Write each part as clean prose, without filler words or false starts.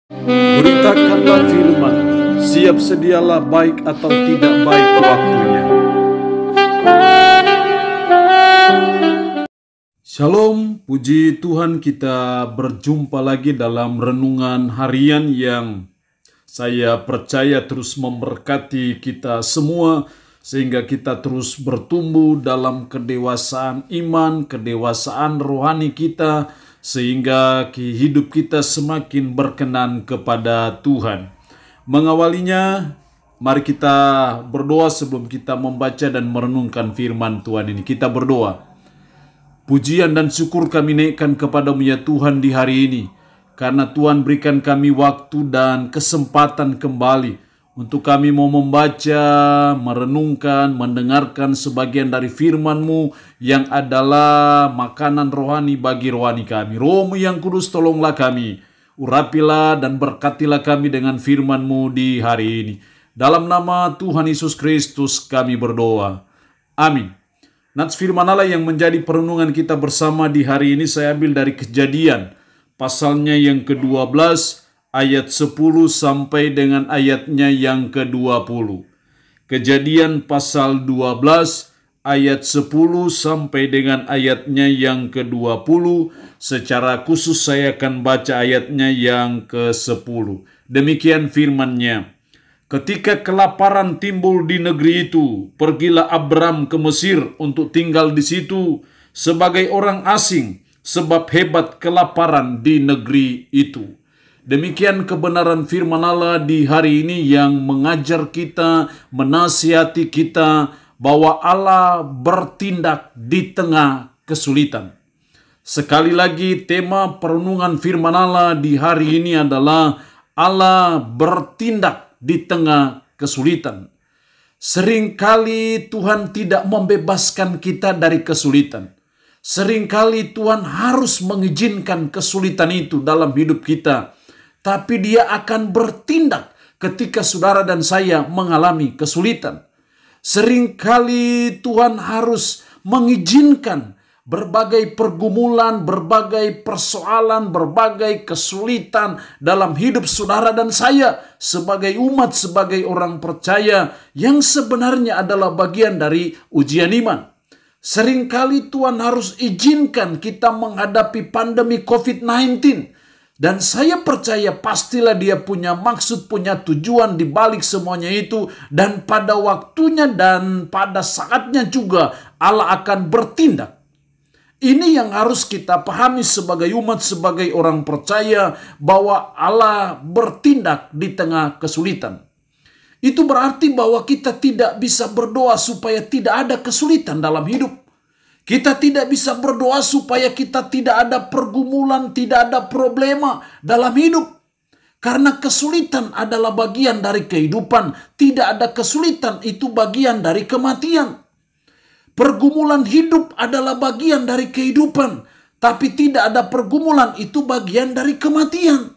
Beritakanlah firman, siap sedialah baik atau tidak baik waktunya. Shalom, puji Tuhan, kita berjumpa lagi dalam renungan harian yang saya percaya terus memberkati kita semua, sehingga kita terus bertumbuh dalam kedewasaan iman, kedewasaan rohani kita, sehingga hidup kita semakin berkenan kepada Tuhan. Mengawalinya, mari kita berdoa sebelum kita membaca dan merenungkan firman Tuhan ini. Kita berdoa. Pujian dan syukur kami naikkan kepadamu ya Tuhan di hari ini, karena Tuhan berikan kami waktu dan kesempatan kembali untuk kami mau membaca, merenungkan, mendengarkan sebagian dari firman-Mu yang adalah makanan rohani bagi rohani kami. Roh-Mu yang kudus, tolonglah kami, urapilah dan berkatilah kami dengan firman-Mu di hari ini. Dalam nama Tuhan Yesus Kristus kami berdoa. Amin. Nats firman Allah yang menjadi perenungan kita bersama di hari ini saya ambil dari Kejadian, pasalnya yang ke-12, ayat 10 sampai dengan ayatnya yang ke-20. Kejadian pasal 12, ayat 10 sampai dengan ayatnya yang ke-20. Secara khusus saya akan baca ayatnya yang ke-10. Demikian firman-Nya. Ketika kelaparan timbul di negeri itu, pergilah Abram ke Mesir untuk tinggal di situ sebagai orang asing, sebab hebat kelaparan di negeri itu. Demikian kebenaran firman Allah di hari ini yang mengajar kita, menasihati kita bahwa Allah bertindak di tengah kesulitan. Sekali lagi, tema perenungan firman Allah di hari ini adalah Allah bertindak di tengah kesulitan. Seringkali Tuhan tidak membebaskan kita dari kesulitan. Seringkali Tuhan harus mengizinkan kesulitan itu dalam hidup kita. Tapi Dia akan bertindak ketika saudara dan saya mengalami kesulitan. Seringkali Tuhan harus mengizinkan berbagai pergumulan, berbagai persoalan, berbagai kesulitan dalam hidup saudara dan saya sebagai umat, sebagai orang percaya yang sebenarnya adalah bagian dari ujian iman. Seringkali Tuhan harus izinkan kita menghadapi pandemi COVID-19. Dan saya percaya pastilah Dia punya maksud, punya tujuan di balik semuanya itu. Dan pada waktunya dan pada saatnya juga Allah akan bertindak. Ini yang harus kita pahami sebagai umat, sebagai orang percaya, bahwa Allah bertindak di tengah kesulitan. Itu berarti bahwa kita tidak bisa berdoa supaya tidak ada kesulitan dalam hidup. Kita tidak bisa berdoa supaya kita tidak ada pergumulan, tidak ada problema dalam hidup. Karena kesulitan adalah bagian dari kehidupan. Tidak ada kesulitan, itu bagian dari kematian. Pergumulan hidup adalah bagian dari kehidupan, tapi tidak ada pergumulan, itu bagian dari kematian.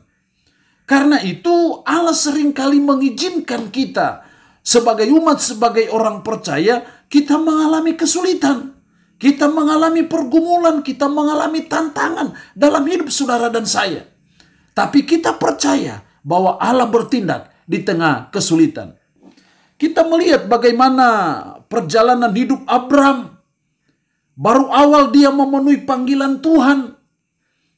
Karena itu Allah seringkali mengizinkan kita sebagai umat, sebagai orang percaya, kita mengalami kesulitan. Kita mengalami pergumulan, kita mengalami tantangan dalam hidup saudara dan saya. Tapi kita percaya bahwa Allah bertindak di tengah kesulitan. Kita melihat bagaimana perjalanan hidup Abram. Baru awal dia memenuhi panggilan Tuhan,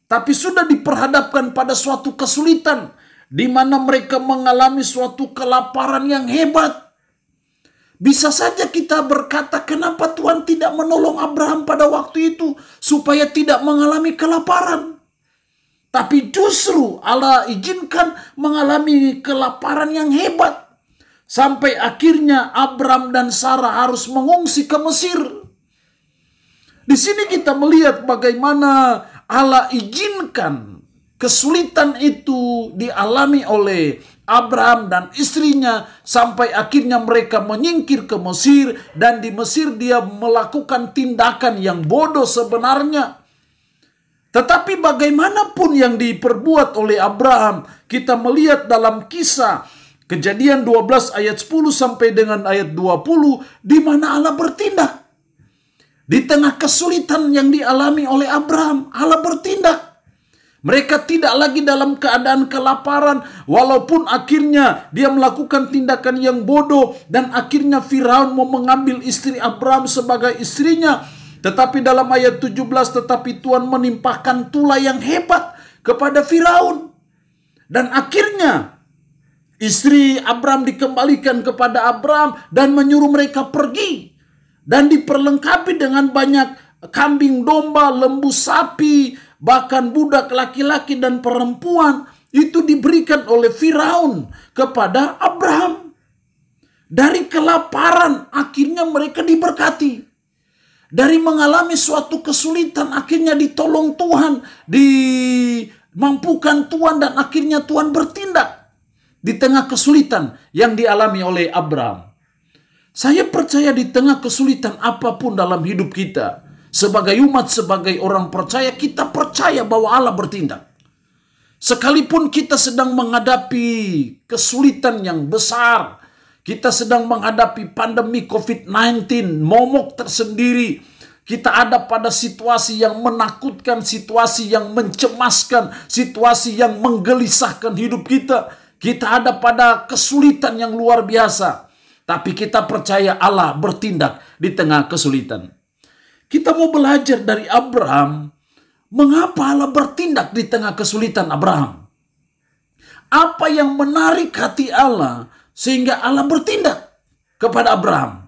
tapi sudah diperhadapkan pada suatu kesulitan, di mana mereka mengalami suatu kelaparan yang hebat. Bisa saja kita berkata, kenapa Tuhan tidak menolong Abraham pada waktu itu, supaya tidak mengalami kelaparan. Tapi justru Allah izinkan mengalami kelaparan yang hebat. Sampai akhirnya Abram dan Sarah harus mengungsi ke Mesir. Di sini kita melihat bagaimana Allah izinkan kesulitan itu dialami oleh Abraham dan istrinya. Sampai akhirnya mereka menyingkir ke Mesir. Dan di Mesir dia melakukan tindakan yang bodoh sebenarnya. Tetapi bagaimanapun yang diperbuat oleh Abraham, kita melihat dalam kisah Kejadian 12 ayat 10 sampai dengan ayat 20, di mana Allah bertindak. Di tengah kesulitan yang dialami oleh Abraham, Allah bertindak. Mereka tidak lagi dalam keadaan kelaparan, walaupun akhirnya dia melakukan tindakan yang bodoh dan akhirnya Firaun mau mengambil istri Abraham sebagai istrinya. Tetapi dalam ayat 17, tetapi Tuhan menimpahkan tulah yang hebat kepada Firaun. Dan akhirnya istri Abraham dikembalikan kepada Abraham dan menyuruh mereka pergi. Dan diperlengkapi dengan banyak kambing domba, lembu sapi, bahkan budak laki-laki dan perempuan. Itu diberikan oleh Firaun kepada Abraham. Dari kelaparan akhirnya mereka diberkati. Dari mengalami suatu kesulitan akhirnya ditolong Tuhan, dimampukan Tuhan, dan akhirnya Tuhan bertindak di tengah kesulitan yang dialami oleh Abraham. Saya percaya di tengah kesulitan apapun dalam hidup kita, sebagai umat, sebagai orang percaya, kita percaya bahwa Allah bertindak. Sekalipun kita sedang menghadapi kesulitan yang besar, kita sedang menghadapi pandemi COVID-19, momok tersendiri. Kita ada pada situasi yang menakutkan, situasi yang mencemaskan, situasi yang menggelisahkan hidup kita. Kita ada pada kesulitan yang luar biasa. Tapi kita percaya Allah bertindak di tengah kesulitan. Kita mau belajar dari Abraham, mengapa Allah bertindak di tengah kesulitan Abraham. Apa yang menarik hati Allah sehingga Allah bertindak kepada Abraham.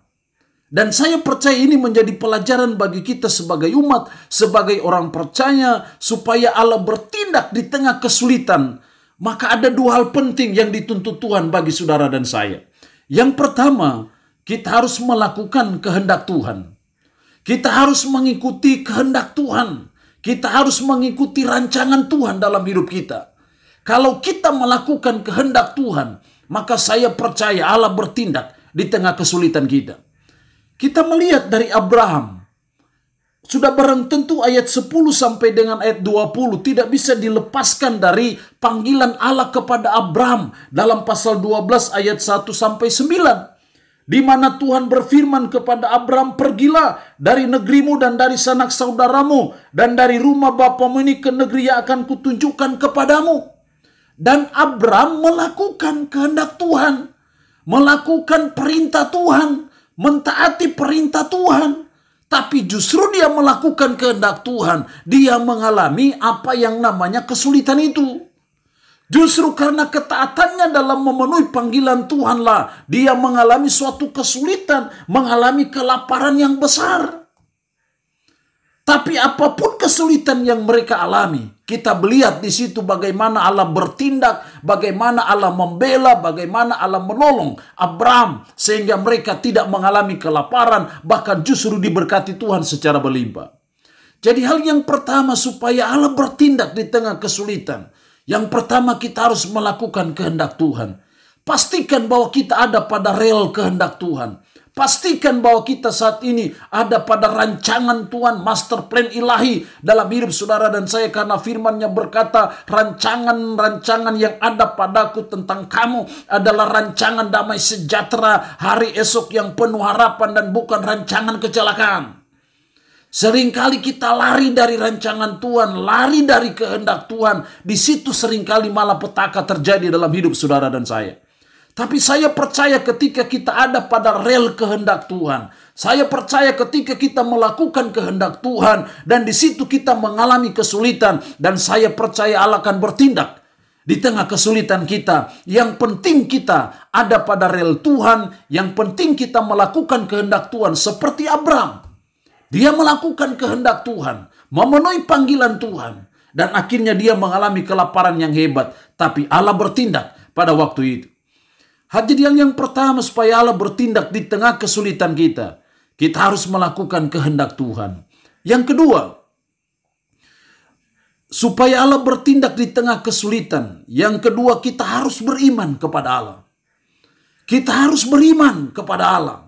Dan saya percaya ini menjadi pelajaran bagi kita sebagai umat, sebagai orang percaya, supaya Allah bertindak di tengah kesulitan. Maka ada dua hal penting yang dituntut Tuhan bagi saudara dan saya. Yang pertama, kita harus melakukan kehendak Tuhan. Kita harus mengikuti kehendak Tuhan. Kita harus mengikuti rancangan Tuhan dalam hidup kita. Kalau kita melakukan kehendak Tuhan, maka saya percaya Allah bertindak di tengah kesulitan kita. Kita melihat dari Abraham. Sudah barang tentu ayat 10 sampai dengan ayat 20 tidak bisa dilepaskan dari panggilan Allah kepada Abraham dalam pasal 12 ayat 1 sampai 9. Di mana Tuhan berfirman kepada Abraham, pergilah dari negerimu dan dari sanak saudaramu dan dari rumah bapamu ini ke negeri yang akan kutunjukkan kepadamu. Dan Abraham melakukan kehendak Tuhan, melakukan perintah Tuhan, mentaati perintah Tuhan. Tapi justru dia melakukan kehendak Tuhan, dia mengalami apa yang namanya kesulitan itu. Justru karena ketaatannya dalam memenuhi panggilan Tuhanlah dia mengalami suatu kesulitan, mengalami kelaparan yang besar. Tapi apapun kesulitan yang mereka alami, kita melihat di situ bagaimana Allah bertindak, bagaimana Allah membela, bagaimana Allah menolong Abraham sehingga mereka tidak mengalami kelaparan, bahkan justru diberkati Tuhan secara berlimpah. Jadi hal yang pertama supaya Allah bertindak di tengah kesulitan, yang pertama kita harus melakukan kehendak Tuhan. Pastikan bahwa kita ada pada rel kehendak Tuhan. Pastikan bahwa kita saat ini ada pada rancangan Tuhan, master plan ilahi dalam hidup saudara dan saya. Karena firman-Nya berkata, rancangan-rancangan yang ada padaku tentang kamu adalah rancangan damai sejahtera, hari esok yang penuh harapan dan bukan rancangan kecelakaan. Seringkali kita lari dari rancangan Tuhan, lari dari kehendak Tuhan. Di situ seringkali malah petaka terjadi dalam hidup saudara dan saya. Tapi saya percaya ketika kita ada pada rel kehendak Tuhan, saya percaya ketika kita melakukan kehendak Tuhan dan di situ kita mengalami kesulitan, dan saya percaya Allah akan bertindak di tengah kesulitan kita. Yang penting kita ada pada rel Tuhan, yang penting kita melakukan kehendak Tuhan seperti Abraham. Dia melakukan kehendak Tuhan, memenuhi panggilan Tuhan, dan akhirnya dia mengalami kelaparan yang hebat. Tapi Allah bertindak pada waktu itu. Jadi yang pertama supaya Allah bertindak di tengah kesulitan kita, kita harus melakukan kehendak Tuhan. Yang kedua, supaya Allah bertindak di tengah kesulitan, yang kedua kita harus beriman kepada Allah. Kita harus beriman kepada Allah.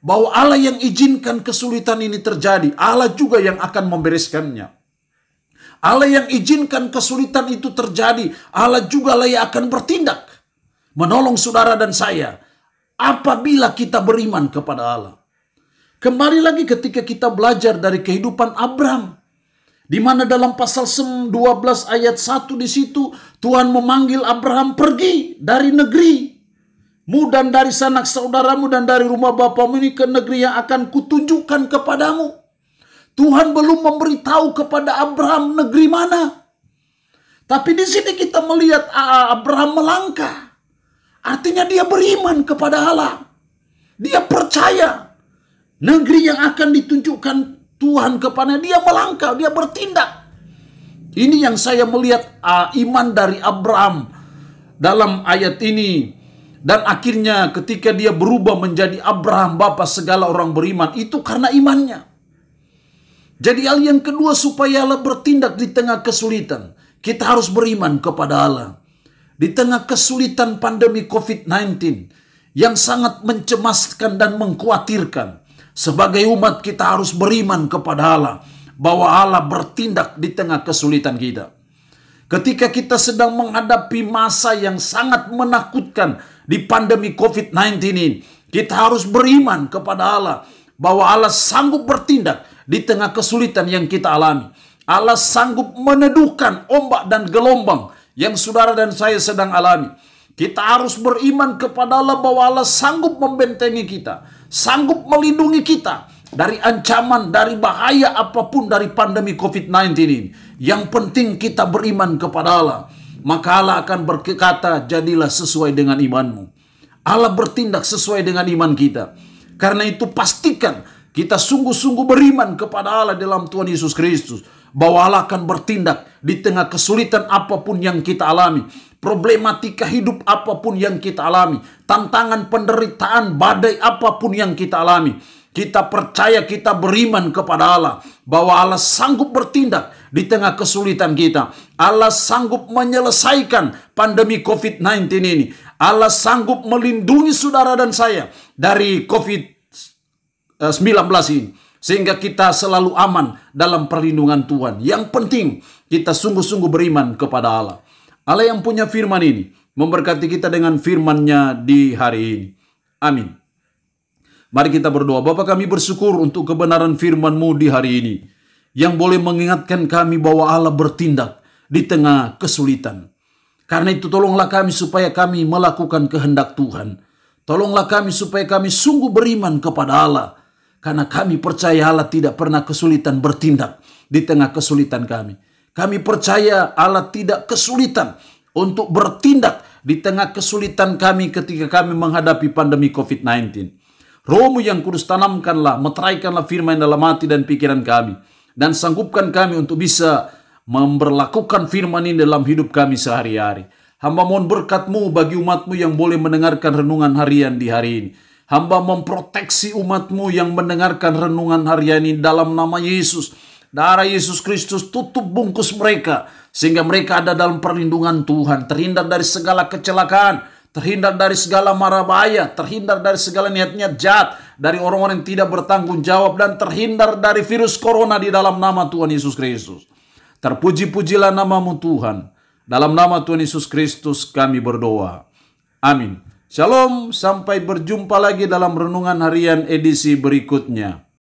Bahwa Allah yang izinkan kesulitan ini terjadi, Allah juga yang akan membereskannya. Allah yang izinkan kesulitan itu terjadi, Allah juga lah yang akan bertindak menolong saudara dan saya apabila kita beriman kepada Allah. Kembali lagi ketika kita belajar dari kehidupan Abraham. Di mana dalam pasal 12 ayat 1 di situ Tuhan memanggil Abraham, pergi dari negerimu dan dari sanak saudaramu dan dari rumah bapamu ini ke negeri yang akan kutunjukkan kepadamu. Tuhan belum memberitahu kepada Abraham negeri mana. Tapi di sini kita melihat Abraham melangkah. Artinya dia beriman kepada Allah. Dia percaya negeri yang akan ditunjukkan Tuhan kepada dia, melangkah, dia bertindak. Ini yang saya melihat iman dari Abraham dalam ayat ini. Dan akhirnya ketika dia berubah menjadi Abraham, bapa segala orang beriman, itu karena imannya. Jadi hal yang kedua, supaya Allah bertindak di tengah kesulitan, kita harus beriman kepada Allah. Di tengah kesulitan pandemi COVID-19 yang sangat mencemaskan dan mengkhawatirkan, sebagai umat kita harus beriman kepada Allah, bahwa Allah bertindak di tengah kesulitan kita. Ketika kita sedang menghadapi masa yang sangat menakutkan di pandemi COVID-19 ini, kita harus beriman kepada Allah, bahwa Allah sanggup bertindak di tengah kesulitan yang kita alami. Allah sanggup meneduhkan ombak dan gelombang yang saudara dan saya sedang alami. Kita harus beriman kepada Allah bahwa Allah sanggup membentengi kita, sanggup melindungi kita dari ancaman, dari bahaya apapun dari pandemi COVID-19 ini. Yang penting kita beriman kepada Allah. Maka Allah akan berkata, jadilah sesuai dengan imanmu. Allah bertindak sesuai dengan iman kita. Karena itu pastikan kita sungguh-sungguh beriman kepada Allah dalam Tuhan Yesus Kristus, bahwa Allah akan bertindak di tengah kesulitan apapun yang kita alami, problematika hidup apapun yang kita alami, tantangan, penderitaan, badai apapun yang kita alami. Kita percaya, kita beriman kepada Allah, bahwa Allah sanggup bertindak di tengah kesulitan kita. Allah sanggup menyelesaikan pandemi COVID-19 ini. Allah sanggup melindungi saudara dan saya dari COVID-19 ini, sehingga kita selalu aman dalam perlindungan Tuhan. Yang penting kita sungguh-sungguh beriman kepada Allah. Allah yang punya firman ini memberkati kita dengan firman-Nya di hari ini. Amin. Mari kita berdoa. Bapa, kami bersyukur untuk kebenaran firman-Mu di hari ini, yang boleh mengingatkan kami bahwa Allah bertindak di tengah kesulitan. Karena itu tolonglah kami supaya kami melakukan kehendak Tuhan. Tolonglah kami supaya kami sungguh beriman kepada Allah. Karena kami percaya Allah tidak pernah kesulitan bertindak di tengah kesulitan kami. Kami percaya Allah tidak kesulitan untuk bertindak di tengah kesulitan kami ketika kami menghadapi pandemi COVID-19. Roh-Mu yang kudus, tanamkanlah, meteraikanlah firman dalam hati dan pikiran kami. Dan sanggupkan kami untuk bisa memberlakukan firman ini dalam hidup kami sehari-hari. Hamba mohon berkat-Mu bagi umat-Mu yang boleh mendengarkan renungan harian di hari ini. Hamba memproteksi umat-Mu yang mendengarkan renungan harian ini dalam nama Yesus. Darah Yesus Kristus tutup bungkus mereka, sehingga mereka ada dalam perlindungan Tuhan, terhindar dari segala kecelakaan, terhindar dari segala mara bahaya, terhindar dari segala niat-niat jahat, dari orang-orang yang tidak bertanggung jawab, dan terhindar dari virus corona di dalam nama Tuhan Yesus Kristus. Terpuji-pujilah nama-Mu Tuhan. Dalam nama Tuhan Yesus Kristus kami berdoa. Amin. Shalom, sampai berjumpa lagi dalam renungan harian edisi berikutnya.